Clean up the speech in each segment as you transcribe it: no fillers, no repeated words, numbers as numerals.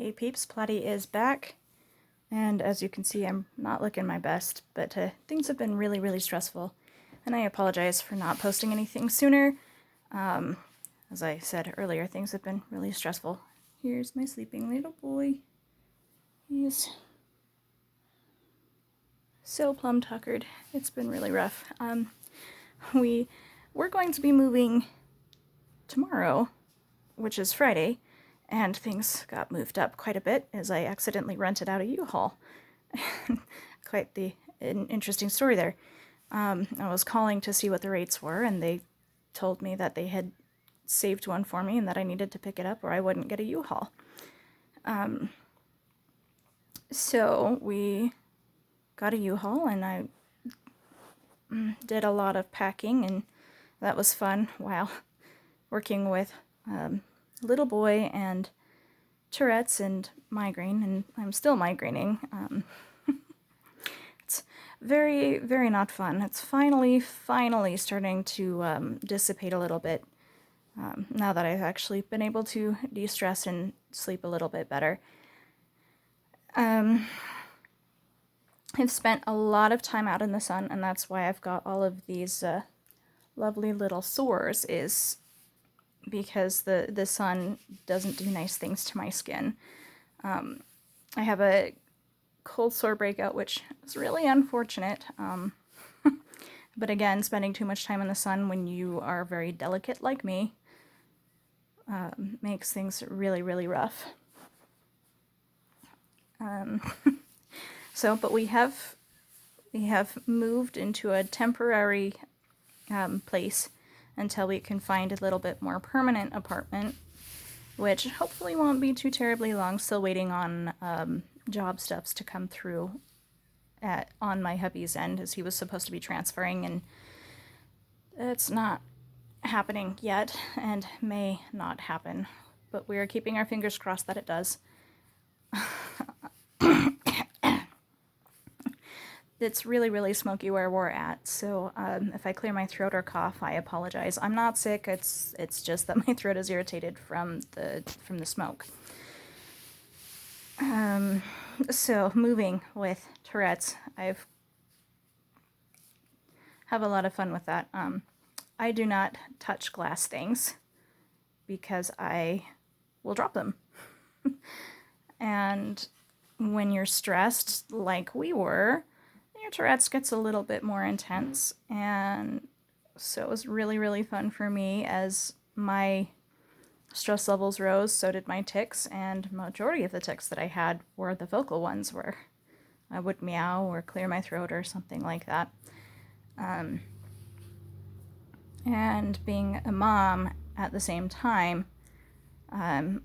Hey peeps, Platy is back, and as you can see I'm not looking my best, but things have been really stressful, and I apologize for not posting anything sooner. As I said earlier, things have been really stressful. Here's my sleeping little boy. He's so plum tuckered. It's been really rough. We're going to be moving tomorrow, which is Friday, and things got moved up quite a bit as I accidentally rented out a U-Haul. Quite an interesting story there. I was calling to see what the rates were, and they told me that they had saved one for me and that I needed to pick it up or I wouldn't get a U-Haul. So we got a U-Haul, and I did a lot of packing, and that was fun while working with little boy and Tourette's and migraine, and I'm still migraining. It's very not fun. It's finally starting to dissipate a little bit now that I've actually been able to de-stress and sleep a little bit better. I've spent a lot of time out in the sun, and that's why I've got all of these lovely little sores, is because the sun doesn't do nice things to my skin. I have a cold sore breakout, which is really unfortunate. But again, spending too much time in the sun when you are very delicate like me makes things really rough. But we have moved into a temporary place until we can find a little bit more permanent apartment, which hopefully won't be too terribly long. Still waiting on job stuffs to come through on my hubby's end, as he was supposed to be transferring, and it's not happening yet and may not happen, but we are keeping our fingers crossed that it does. It's really smoky where we're at, so if I clear my throat or cough, I apologize. I'm not sick. It's just that my throat is irritated from the smoke. So moving with Tourette's, have a lot of fun with that. I do not touch glass things because I will drop them. And when you're stressed, like we were, your Tourette's gets a little bit more intense, and so it was really fun for me. As my stress levels rose, so did my tics, and majority of the tics that I had were the vocal ones, where I would meow or clear my throat or something like that. And being a mom at the same time,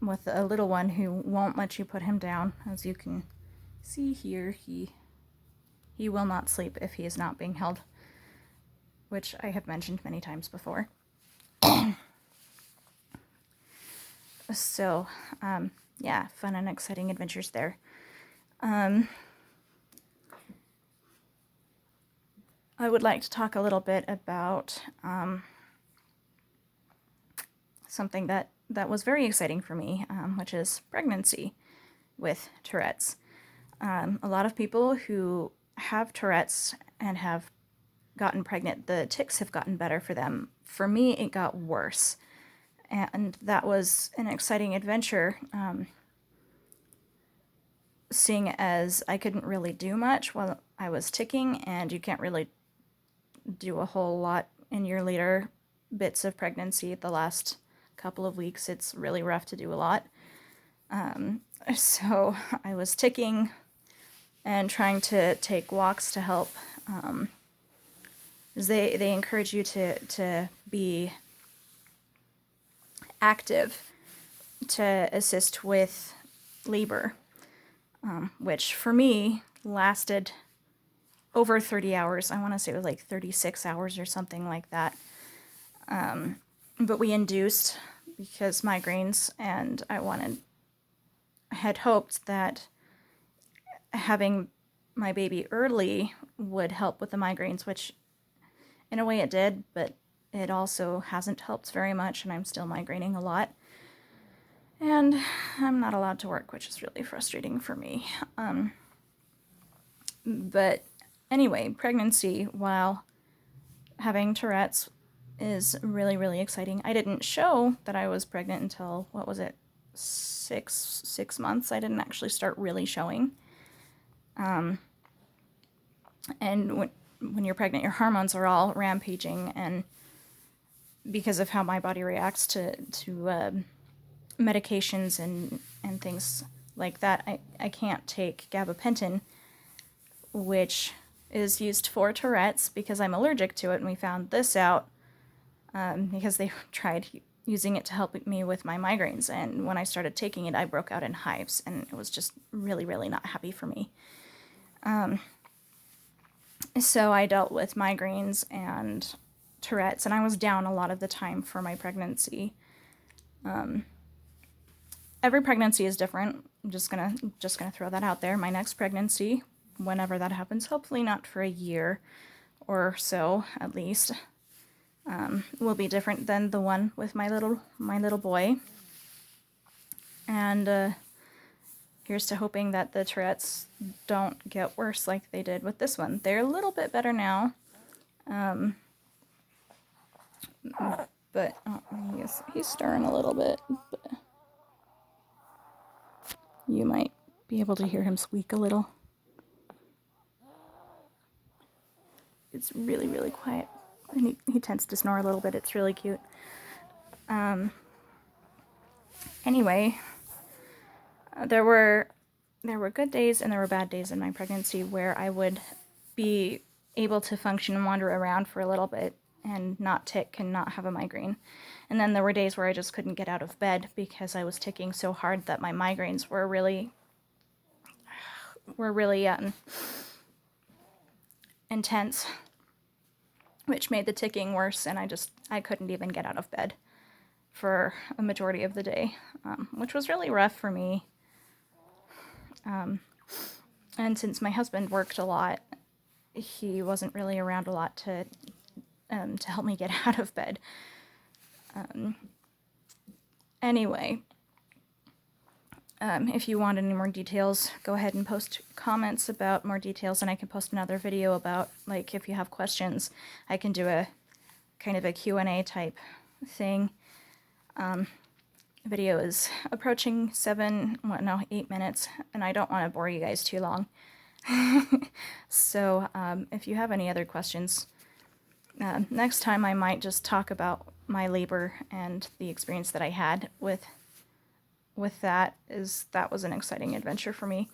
with a little one who won't let you put him down, as you can see here, he will not sleep if he is not being held, which I have mentioned many times before. So, yeah, fun and exciting adventures there. I would like to talk a little bit about something that was very exciting for me, which is pregnancy with Tourette's. A lot of people who have Tourette's and have gotten pregnant, the tics have gotten better for them. For me, it got worse, and that was an exciting adventure, seeing as I couldn't really do much while I was ticking, and you can't really do a whole lot in your later bits of pregnancy. The last couple of weeks, it's really rough to do a lot. So I was ticking and trying to take walks to help. They encourage you to be active to assist with labor, which for me lasted over 30 hours. I want to say it was like 36 hours or something like that. But we induced because migraines, and I had hoped that having my baby early would help with the migraines, which in a way it did, but it also hasn't helped very much, and I'm still migraining a lot. And And I'm not allowed to work, which is really frustrating for me. But anyway, pregnancy while having Tourette's is really, really exciting. I didn't show that I was pregnant until, what was it, six months. I didn't actually start really showing. And when you're pregnant, your hormones are all rampaging, and because of how my body reacts to medications and things like that, I can't take gabapentin, which is used for Tourette's, because I'm allergic to it, and we found this out because they tried using it to help me with my migraines, and when I started taking it, I broke out in hives, and it was just really, really not happy for me. So I dealt with migraines and Tourette's, and I was down a lot of the time for my pregnancy. Every pregnancy is different. I'm just gonna throw that out there. My next pregnancy, whenever that happens, hopefully not for a year or so at least, will be different than the one with my little boy. And here's to hoping that the Tourette's don't get worse like they did with this one. They're a little bit better now. But he's stirring a little bit. But you might be able to hear him squeak a little. It's really, really quiet. And he tends to snore a little bit. It's really cute. Anyway, there were good days and there were bad days in my pregnancy where I would be able to function and wander around for a little bit and not tick and not have a migraine. And then there were days where I just couldn't get out of bed because I was ticking so hard that my migraines were really intense, which made the ticking worse, and I couldn't even get out of bed for a majority of the day, which was really rough for me. And since my husband worked a lot, he wasn't really around a lot to help me get out of bed. Anyway, if you want any more details, go ahead and post comments about more details, and I can post another video about, like, if you have questions, I can do a kind of a Q&A type thing. Video is approaching 8 minutes, and I don't want to bore you guys too long. So if you have any other questions, next time I might just talk about my labor and the experience that I had with that. That was an exciting adventure for me.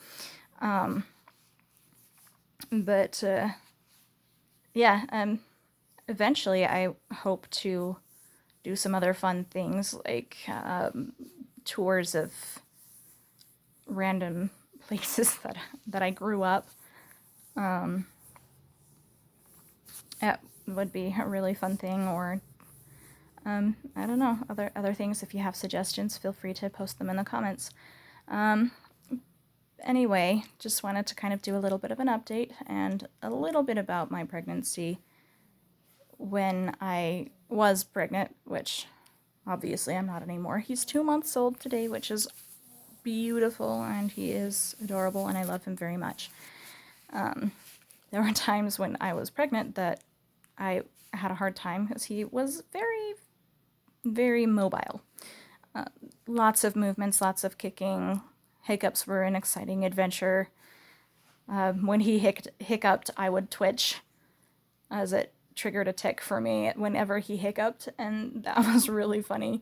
Eventually I hope to do some other fun things, like tours of random places that I grew up. It would be a really fun thing, or I don't know, other things. If you have suggestions, feel free to post them in the comments. Anyway, just wanted to kind of do a little bit of an update and a little bit about my pregnancy when I was pregnant, which obviously I'm not anymore. He's 2 months old today, which is beautiful, and he is adorable, and I love him very much. There were times when I was pregnant that I had a hard time because he was very, very mobile. Lots of movements, lots of kicking. Hiccups were an exciting adventure. When he hiccuped, I would twitch, as it triggered a tick for me whenever he hiccuped, and that was really funny.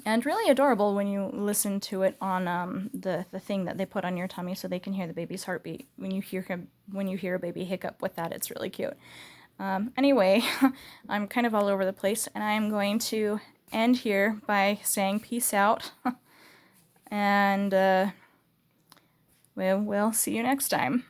And really adorable when you listen to it on the thing that they put on your tummy so they can hear the baby's heartbeat. When you hear a baby hiccup with that, it's really cute. Anyway, I'm kind of all over the place, and I'm going to end here by saying peace out, and we'll see you next time.